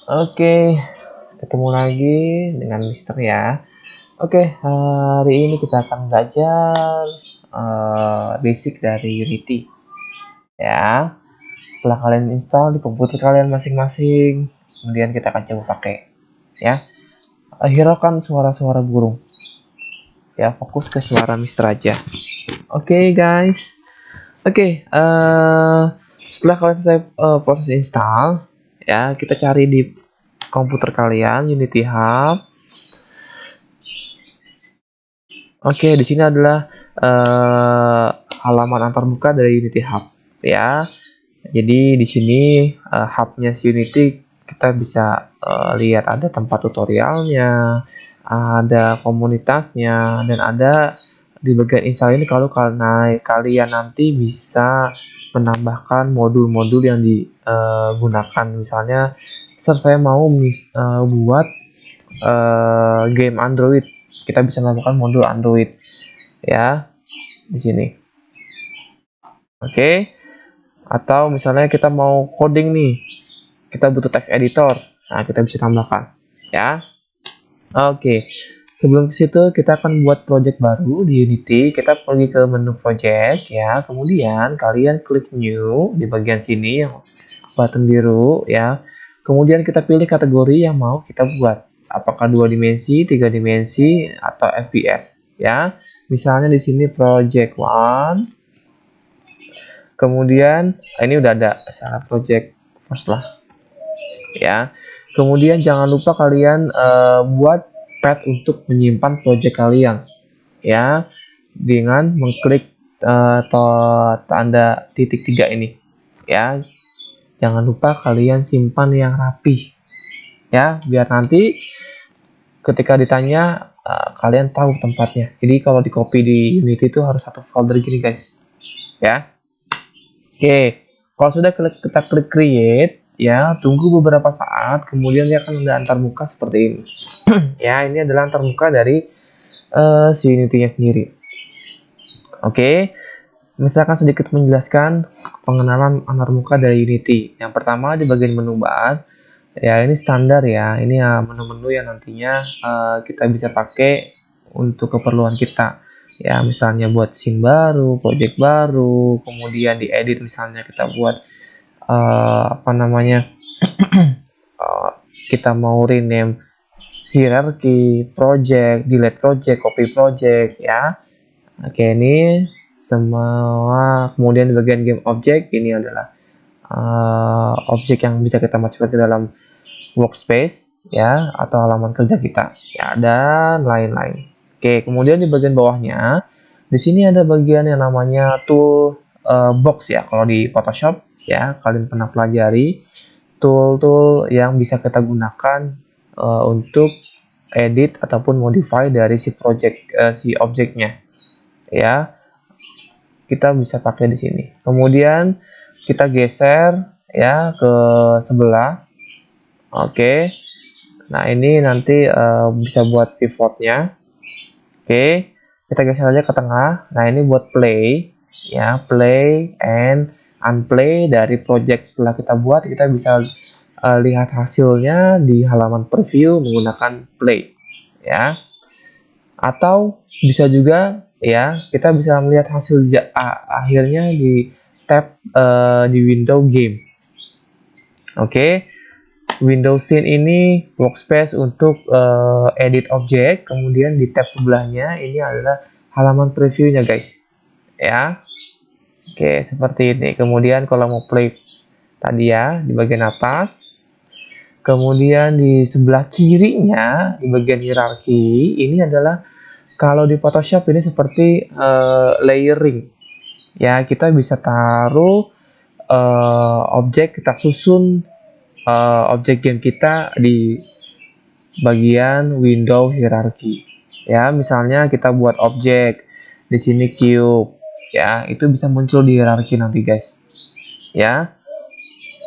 Oke, ketemu lagi dengan Mister ya. Oke, hari ini kita akan belajar basic dari Unity ya. Setelah kalian install di komputer kalian masing-masing, kemudian kita akan coba pakai ya. Hiraukan suara-suara burung. Ya, fokus ke suara Mister aja. Oke, guys. Oke, setelah kalian selesai proses install, ya kita cari di komputer kalian Unity Hub. Oke, di sini adalah halaman antarmuka dari Unity Hub ya. Jadi di sini hubnya si Unity kita bisa lihat ada tempat tutorialnya, ada komunitasnya, dan ada di bagian install ini kalau kalian nanti bisa menambahkan modul-modul yang digunakan. Misalnya, saya mau buat game Android, kita bisa menambahkan modul Android ya di sini. Oke. Atau misalnya kita mau coding nih, kita butuh text editor, nah kita bisa tambahkan ya. Oke, sebelum ke situ kita akan buat project baru di Unity. Kita pergi ke menu project ya, kemudian kalian klik new di bagian sini yang button biru ya. Kemudian kita pilih kategori yang mau kita buat, apakah 2 dimensi, 3 dimensi, atau FPS ya. Misalnya di sini project one. Kemudian ini udah ada misalnya project first lah ya. Kemudian jangan lupa kalian buat path untuk menyimpan project kalian ya, dengan mengklik tanda titik 3 ini ya. Jangan lupa kalian simpan yang rapi ya, biar nanti ketika ditanya kalian tahu tempatnya. Jadi kalau di copy di Unity itu harus satu folder gini guys ya. Oke, kalau sudah kita klik create, ya tunggu beberapa saat, kemudian dia akan ada antarmuka seperti ini. Ya, ini adalah antarmuka dari si Unity-nya sendiri. Oke, misalkan sedikit menjelaskan pengenalan antarmuka dari Unity. Yang pertama di bagian menu bar, ya ini standar ya, ini ya menu-menu yang nantinya kita bisa pakai untuk keperluan kita. Ya, misalnya buat scene baru, project baru, kemudian diedit misalnya kita buat apa namanya kita mau rename hierarchy, project, delete project, copy project ya. Oke, ini semua. Kemudian di bagian game object ini adalah objek yang bisa kita masukkan ke dalam workspace ya, atau halaman kerja kita ya, dan lain-lain. Oke, kemudian di bagian bawahnya di sini ada bagian yang namanya tool box ya. Kalau di Photoshop ya, kalian pernah pelajari tool-tool yang bisa kita gunakan untuk edit ataupun modify dari si project si objeknya ya. Kita bisa pakai di sini. Kemudian kita geser ya ke sebelah. Oke. Nah, ini nanti bisa buat pivotnya. Oke. Kita geser aja ke tengah. Nah, ini buat play ya, play and unplay dari project. Setelah kita buat, kita bisa lihat hasilnya di halaman preview menggunakan play ya. Atau bisa juga ya, kita bisa melihat hasil akhirnya di tab di window game. Oke. Window scene ini workspace untuk edit objek, kemudian di tab sebelahnya ini adalah halaman previewnya guys ya. Oke, seperti ini. Kemudian kalau mau play tadi ya di bagian atas, kemudian di sebelah kirinya di bagian hierarki ini adalah, kalau di Photoshop ini seperti layering ya. Kita bisa taruh objek, kita susun objek game kita di bagian window hierarki ya. Misalnya kita buat objek di sini cube ya, itu bisa muncul di hierarki nanti guys ya.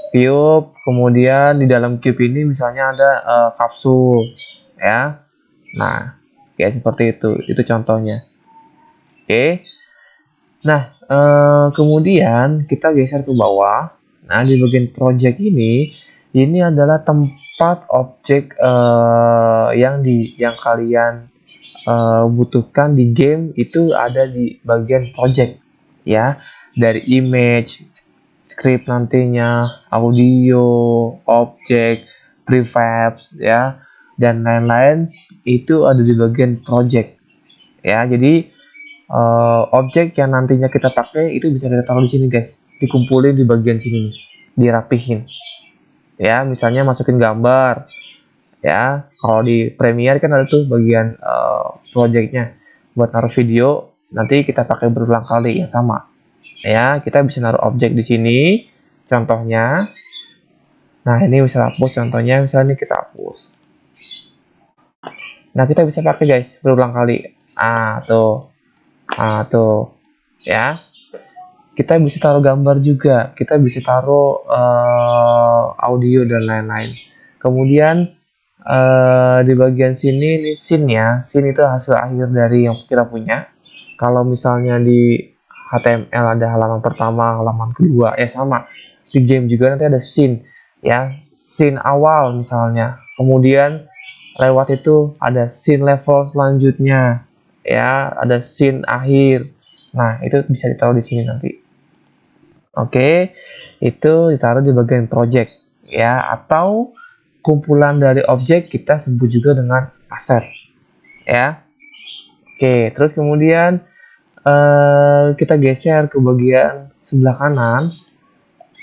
Cube, kemudian di dalam cube ini misalnya ada kapsul ya. Nah, kayak seperti itu contohnya. Oke. Nah, kemudian kita geser ke bawah. Nah, di bagian project ini adalah tempat part objek yang kalian butuhkan di game itu ada di bagian project ya, dari image, script nantinya, audio, objek, prefabs ya, dan lain-lain itu ada di bagian project ya. Jadi objek yang nantinya kita pakai itu bisa kita taruh di sini guys, dikumpulin di bagian sini, dirapihin ya. Misalnya masukin gambar ya, kalau di Premiere kan ada tuh bagian projectnya buat naruh video, nanti kita pakai berulang kali ya, sama ya. Kita bisa naruh objek di sini contohnya. Nah ini bisa hapus contohnya, misalnya kita hapus. Nah kita bisa pakai guys berulang kali. Tuh ya. Kita bisa taruh gambar juga, kita bisa taruh audio dan lain-lain. Kemudian di bagian sini ini scene ya, scene itu hasil akhir dari yang kita punya. Kalau misalnya di HTML ada halaman pertama, halaman kedua ya, sama di game juga nanti ada scene ya, scene awal misalnya, kemudian lewat itu ada scene level selanjutnya ya, ada scene akhir. Nah itu bisa ditaruh di sini nanti. Oke, itu ditaruh di bagian project ya, atau kumpulan dari objek kita sebut juga dengan aset ya. Oke, terus kemudian kita geser ke bagian sebelah kanan.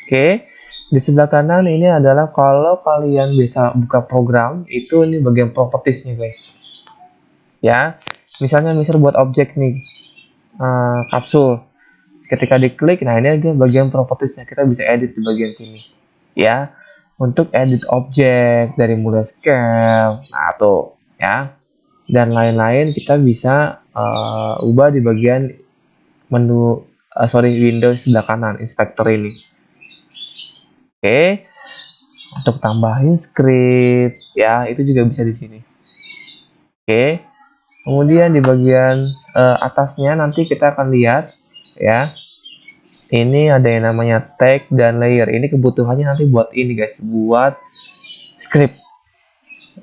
Oke, di sebelah kanan ini adalah kalau kalian bisa buka program itu, ini bagian propertiesnya guys ya. Misalnya buat objek nih, kapsul. Ketika diklik, nah ini aja bagian propertiesnya, kita bisa edit di bagian sini ya. Untuk edit objek dari mulai scale, nah tuh ya, dan lain-lain kita bisa ubah di bagian menu Windows sebelah kanan, inspektor ini. Oke, untuk tambahin script ya, itu juga bisa di sini. Oke, kemudian di bagian atasnya nanti kita akan lihat ya, ini ada yang namanya tag dan layer. Ini kebutuhannya nanti buat ini guys, buat script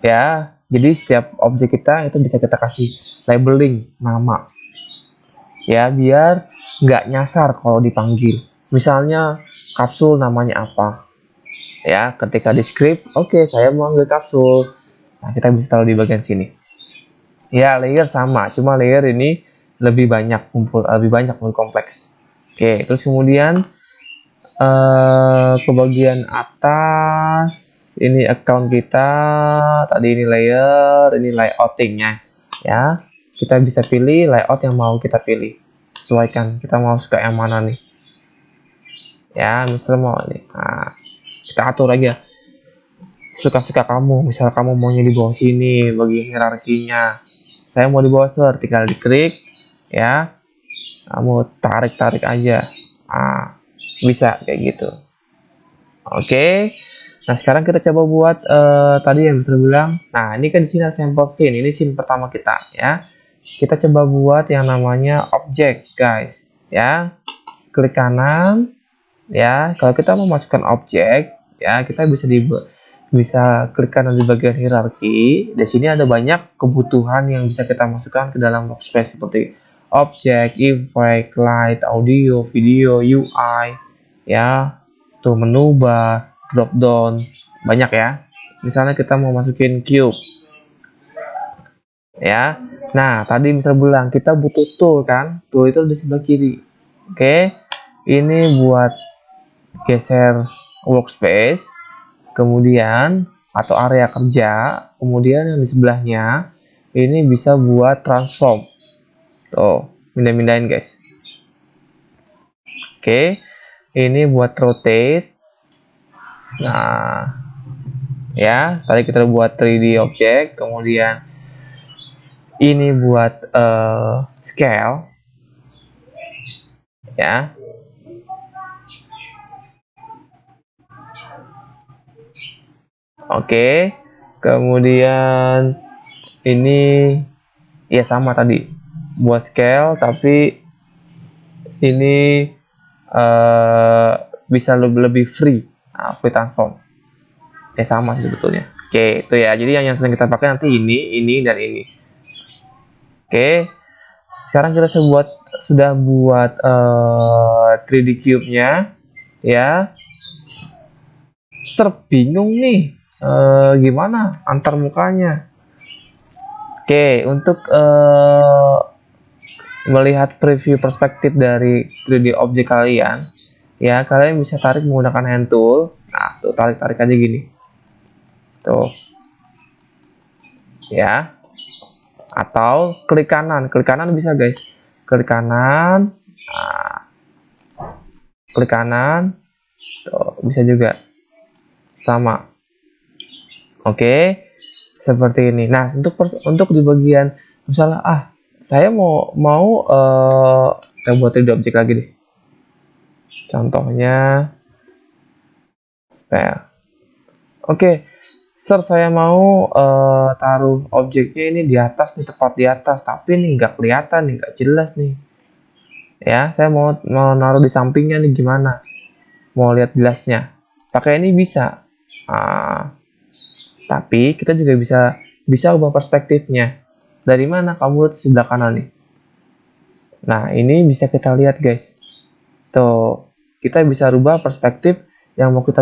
ya. Jadi setiap objek kita itu bisa kita kasih labeling nama ya, biar nggak nyasar kalau dipanggil. Misalnya kapsul namanya apa ya, ketika di script, oke, saya mau ambil kapsul, nah kita bisa taruh di bagian sini ya. Layer sama, cuma layer ini lebih banyak lebih kompleks. Oke, terus kemudian ke bagian atas ini account kita, tadi ini layer, ini layoutingnya ya. Kita bisa pilih layout yang mau kita pilih, sesuaikan kita mau suka yang mana nih ya. Misalnya mau ini, nah kita atur aja suka-suka kamu. Misal kamu maunya di bawah sini bagi hierarkinya, saya mau di bawah ser, tinggal diklik ya, kamu tarik aja, bisa kayak gitu. Oke, nah sekarang kita coba buat tadi yang bisa bilang. Nah ini kan di sini ada sampel scene, ini scene pertama kita ya. Kita coba buat yang namanya objek guys ya. Klik kanan ya. Kalau kita mau masukkan objek ya, kita bisa klik kanan di bagian hierarki. Di sini ada banyak kebutuhan yang bisa kita masukkan ke dalam workspace, seperti objek, effect, light, audio, video, UI ya, tuh menu bar, drop down, banyak ya. Misalnya kita mau masukin cube ya. Nah tadi misal bilang kita butuh tool kan, tool itu di sebelah kiri. Oke, ini buat geser workspace, kemudian atau area kerja, kemudian yang di sebelahnya ini bisa buat transform, tuh pindah-pindahin guys. Oke, ini buat rotate. Nah ya, tadi kita buat 3D object, kemudian ini buat scale ya. Oke, kemudian ini ya sama tadi buat scale, tapi ini bisa lebih free, free transform sama sih sebetulnya. Oke, itu ya. Jadi yang sering kita pakai nanti ini, dan ini. Oke. Sekarang kita sudah buat 3D cube-nya, ya. Bingung nih, gimana antar mukanya. Oke, untuk melihat preview perspektif dari 3D objek kalian, ya kalian bisa tarik menggunakan hand tool. Nah, tuh tarik aja gini. Tuh. Ya. Atau klik kanan bisa guys. Klik kanan. Nah, klik kanan. Tuh, bisa juga. Sama. Oke. Seperti ini. Nah, untuk di bagian misalnya saya mau kita buat 3D objek lagi deh. Contohnya spare. Oke, sir, saya mau taruh objeknya ini di atas nih, tepat di atas, tapi ini nggak kelihatan nih, nggak jelas nih. Ya, saya mau naruh di sampingnya nih, gimana? Mau lihat jelasnya? Pakai ini bisa. Tapi kita juga bisa ubah perspektifnya. Dari mana kamu lihat sebelah kanan nih? Nah, ini bisa kita lihat guys. Tuh, kita bisa rubah perspektif yang mau kita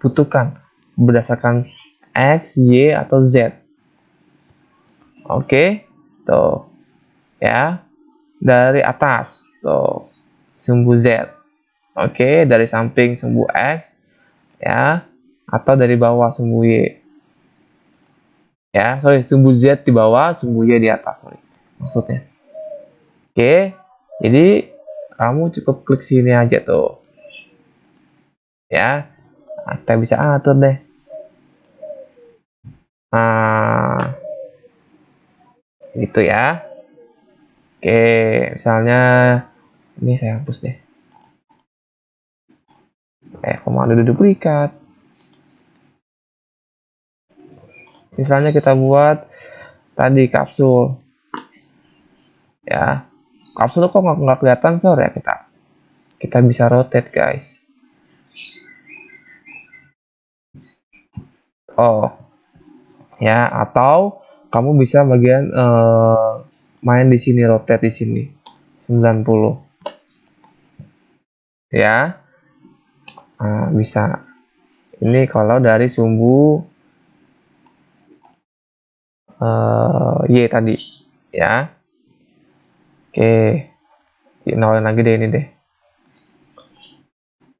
butuhkan berdasarkan X, Y, atau Z. Oke, tuh ya, dari atas tuh sumbu Z. Oke, dari samping sumbu X, ya, atau dari bawah sumbu Y. Ya, sumbu Z di bawah, sumbu Y di atas, maksudnya. Oke, jadi kamu cukup klik sini aja tuh, ya. Nah, kita bisa atur deh. Nah, itu ya. Oke, misalnya ini saya hapus deh. Komando duplikat. Misalnya kita buat tadi kapsul. Ya. Kapsul kok nggak kelihatan, sor ya, kita bisa rotate, guys. Oh. Ya, atau kamu bisa bagian main di sini, rotate di sini 90. Ya. Nah, bisa. Ini kalau dari sumbu Y tadi, ya. Oke, nolin lagi deh ini deh.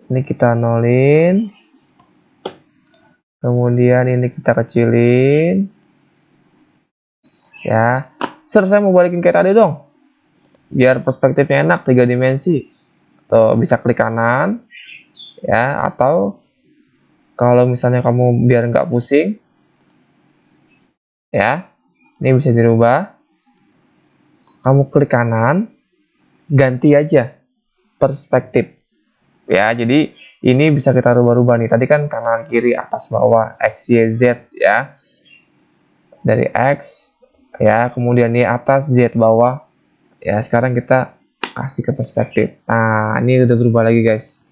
Ini kita nolin. Kemudian ini kita kecilin. Ya. Sir, saya mau balikin kayak tadi dong. Biar perspektifnya enak, 3 dimensi. Tuh, bisa klik kanan. Ya, atau kalau misalnya kamu biar nggak pusing, ya, ini bisa dirubah. Kamu klik kanan, ganti aja perspektif. Ya, jadi ini bisa kita rubah-rubah nih. Tadi kan kanan, kiri, atas, bawah, X, Y, Z, ya. Dari X, ya, kemudian ini atas, Z, bawah. Ya, sekarang kita kasih ke perspektif. Nah, ini udah berubah lagi, guys.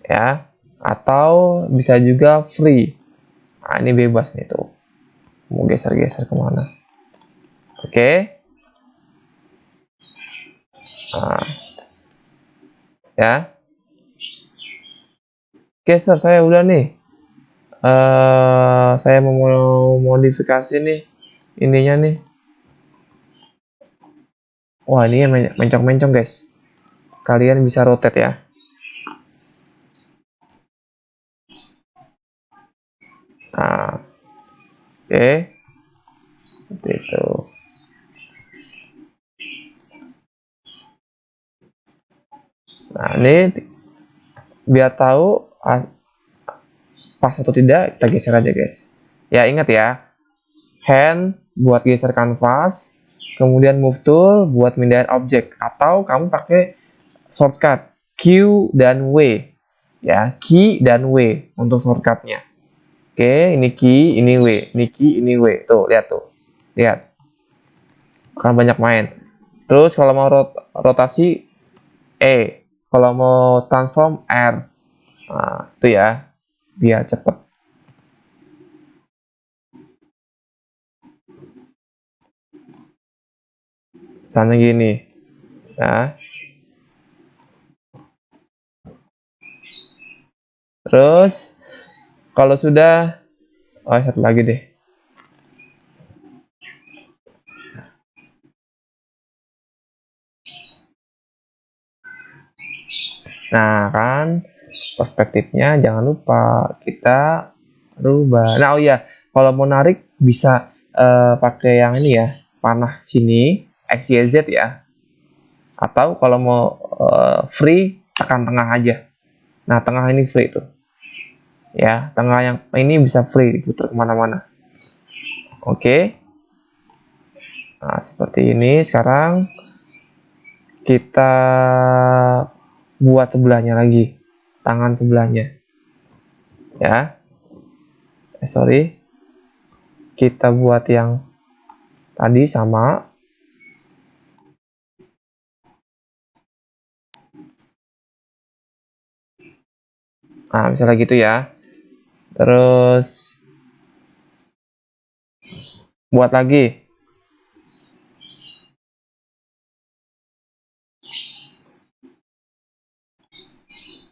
Ya, atau bisa juga free. Nah, ini bebas nih tuh. Mau geser-geser kemana. Oke. Nah, ya. Oke, sir, saya udah nih. Saya mau modifikasi nih ininya nih. Wah, ini mencong-mencong, guys. Kalian bisa rotate ya. Nah, oke. Seperti itu. Nah, ini biar tahu pas atau tidak, kita geser aja, guys. Ya, ingat ya. Hand buat geser kanvas, kemudian move tool buat mindahin objek, atau kamu pakai shortcut Q dan W. Ya, key dan W untuk shortcutnya. Oke, ini key, ini W, ini key, ini W. Tuh, lihat tuh. Lihat. Kan banyak main. Terus kalau mau rotasi E, kalau mau transform R. Nah, itu ya. Biar cepet. Misalnya gini. Nah, terus kalau sudah, oh satu lagi deh. Nah kan, perspektifnya jangan lupa kita rubah. Nah oh iya, kalau mau narik bisa pakai yang ini ya, panah sini, X, Y, Z ya. Atau kalau mau free, tekan tengah aja. Nah tengah ini free tuh. Ya, tengah yang ini bisa free diputar kemana-mana. Oke. Nah seperti ini. Sekarang kita buat sebelahnya lagi, tangan sebelahnya. Ya, sorry. Kita buat yang tadi sama. Nah, misalnya gitu ya. Terus buat lagi.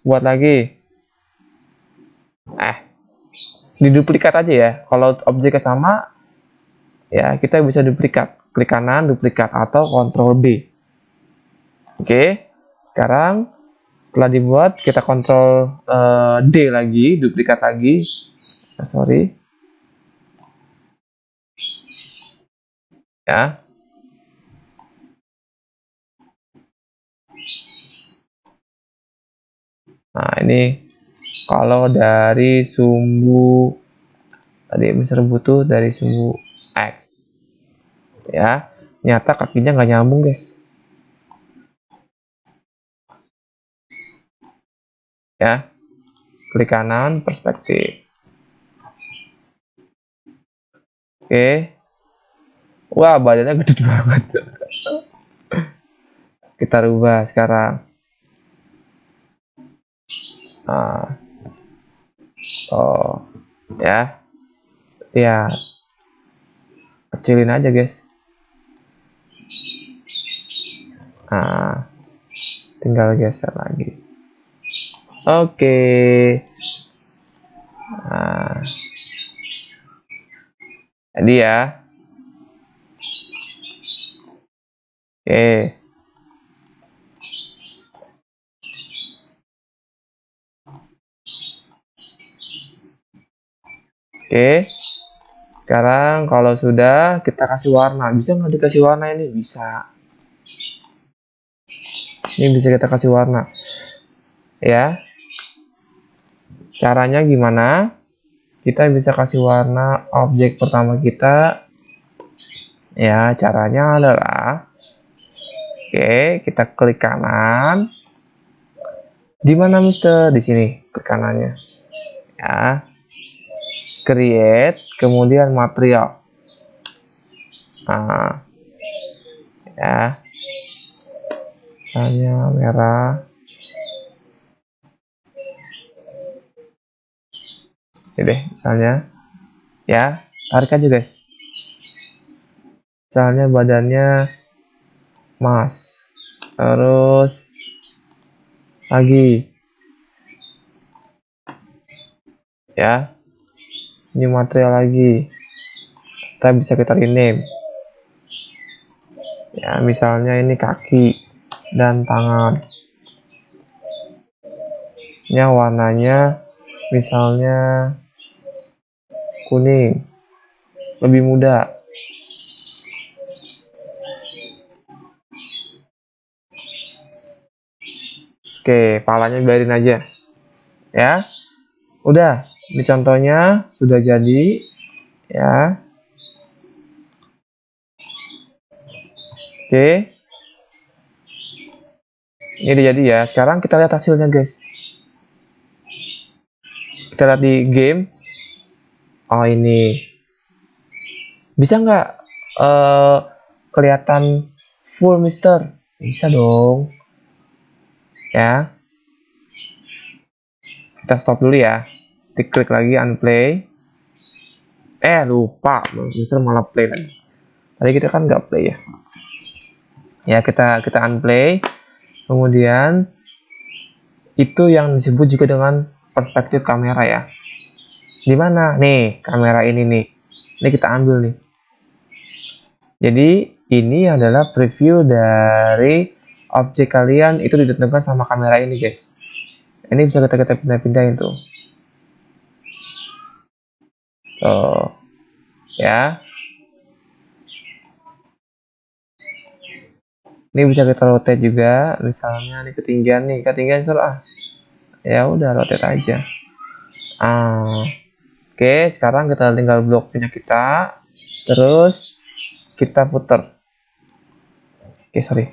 Buat lagi. Diduplikat aja ya. Kalau objeknya sama, ya kita bisa duplikat. Klik kanan, duplikat atau Ctrl B. Oke. Sekarang setelah dibuat, kita Ctrl D lagi, duplikat lagi. Sorry. Ya. Nah, ini kalau dari sumbu tadi Mr. butuh dari sumbu X. Ya. Nyata kakinya nggak nyambung, guys. Ya. Klik kanan, perspektif. Oke. Wah, badannya gede banget. Kita rubah sekarang. Nah, oh, ya, ya, kecilin aja, guys. Nah, tinggal geser lagi. Oke. Nah, jadi ya. Oke. Oke. Sekarang kalau sudah kita kasih warna, bisa nggak dikasih warna ini? Bisa. Ini bisa kita kasih warna. Ya. Caranya gimana? Kita bisa kasih warna objek pertama kita. Ya, caranya adalah oke, kita klik kanan. Di mana, Mister? Di sini, klik kanannya. Ya. Create, kemudian material. Nah, ya. Misalnya merah. Ini deh, misalnya. Ya, tarik aja, guys. Misalnya badannya emas. Terus lagi. Ya. New material lagi. Kita rename. Ya, misalnya ini kaki dan tangan. Ini warnanya misalnya kuning. Lebih muda. Oke, palanya biarin aja. Ya. Udah, ini contohnya sudah jadi. Ya. Oke. Ini udah jadi ya. Sekarang kita lihat hasilnya, guys. Kita lihat di game. Oh, ini. Bisa nggak kelihatan full, Mister? Bisa dong. Ya. Kita stop dulu ya. Diklik lagi unplay. Lupa. Mister malah play lagi. Tadi kita kan nggak play ya. Ya, kita unplay. Kemudian itu yang disebut juga dengan perspektif kamera ya. Di mana? Nih, kamera ini nih. Ini kita ambil nih. Jadi, ini adalah preview dari objek kalian itu ditentukan sama kamera ini, guys. Ini bisa kita pindah-pindahin tuh. Tuh. Ya. Ini bisa kita rotate juga, misalnya nih ketinggian salah. Ya udah rotate aja. Oke, sekarang kita tinggal blok punya kita, terus kita putar. Oke, sorry.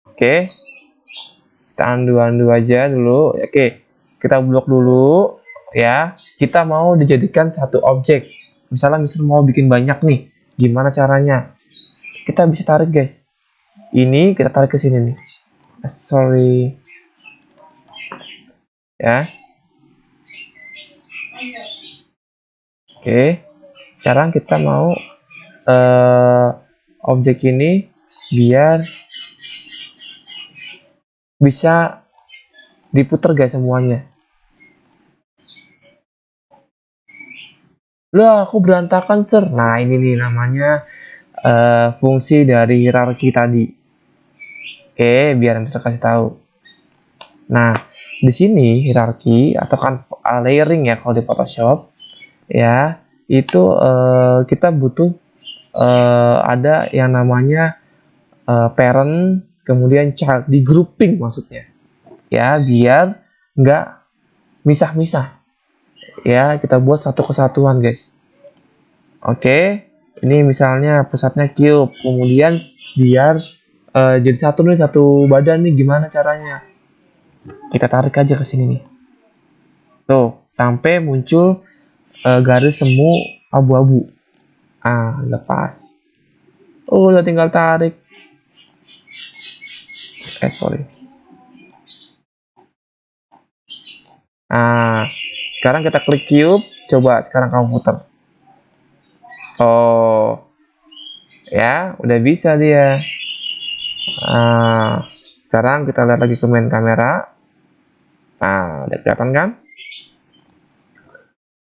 Oke, kita undo aja dulu. Oke, kita blok dulu ya. Kita mau dijadikan satu objek. Misalnya mau bikin banyak nih. Gimana caranya? Kita bisa tarik, guys. Ini kita tarik ke sini nih. Sorry. Ya. Oke. Sekarang kita mau objek ini biar bisa diputer, guys, semuanya. Lah, aku berantakan, sir. Nah, ini nih namanya fungsi dari hierarki tadi. Oke, biar bisa kasih tahu. Nah, di sini hierarki atau kan layering ya kalau di Photoshop ya, itu kita butuh ada yang namanya parent kemudian child, di grouping maksudnya. Ya, biar nggak misah-misah. Ya, kita buat satu kesatuan, guys. Oke, ini misalnya pusatnya cube, kemudian biar jadi satu nih, satu badan nih, gimana caranya? Kita tarik aja ke sini nih. Tuh, sampai muncul garis semu abu-abu. Lepas. Udah tinggal tarik. Sorry. Sekarang kita klik cube. Coba sekarang kamu putar. Oh, ya, udah bisa dia. Sekarang kita lihat lagi ke main kamera. Udah kelihatan kan?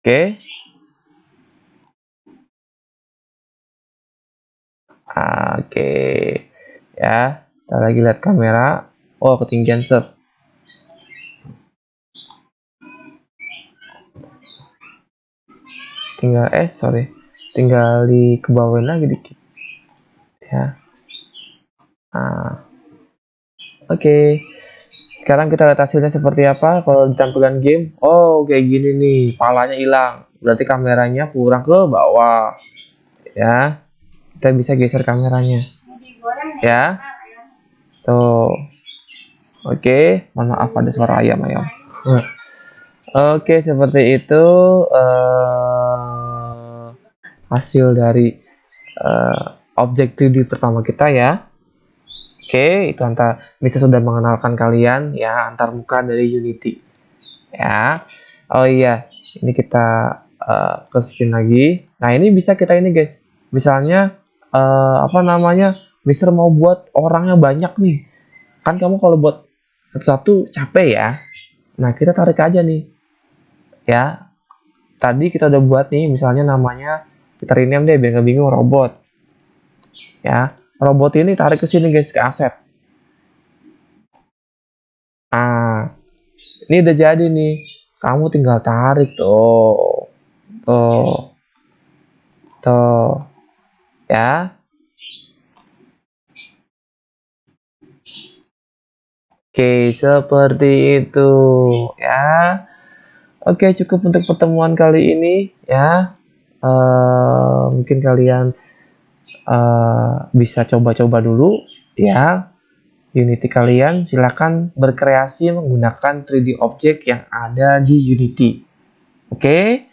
Oke. Oke. Ya, kita lagi lihat kamera. Oh, ketinggian, sir. Tinggal dikebawain lagi dikit. Ya. Oke. Sekarang kita lihat hasilnya seperti apa kalau ditampilkan game. Oh, kayak gini nih, palanya hilang. Berarti kameranya kurang ke bawah. Ya. Kita bisa geser kameranya. Ya. Tuh. Oke, mohon maaf ada suara ayam. Oke, seperti itu hasil dari objek 3D pertama kita ya. Oke, itu bisa sudah mengenalkan kalian ya antarmuka dari Unity. Ya. Oh iya, ini kita ke screen lagi. Nah, ini bisa kita ini, guys. Misalnya Mister mau buat orangnya banyak nih. Kan kamu kalau buat satu-satu capek ya. Nah, kita tarik aja nih. Ya. Tadi kita udah buat nih, misalnya namanya kita rename deh biar nggak bingung, robot. Ya, robot ini tarik ke sini, guys, ke aset. Ini udah jadi nih. Kamu tinggal tarik tuh. Tuh. Ya. Oke, seperti itu ya. Oke, cukup untuk pertemuan kali ini ya. Mungkin kalian bisa coba-coba dulu ya. Unity kalian silakan berkreasi menggunakan 3D object yang ada di Unity. Oke,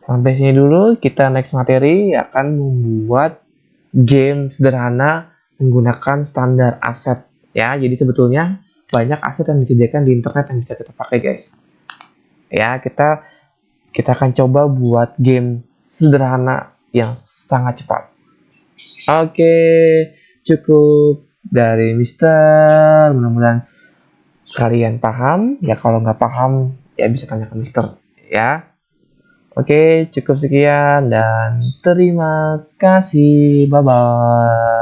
sampai sini dulu. Kita next materi akan membuat game sederhana menggunakan standar aset ya. Jadi sebetulnya banyak aset yang disediakan di internet yang bisa kita pakai, guys. Ya, kita akan coba buat game sederhana yang sangat cepat. Oke, cukup dari Mister. Mudah-mudahan kalian paham. Ya kalau nggak paham, ya bisa tanya ke Mister. Ya. Oke, cukup sekian dan terima kasih. Bye-bye.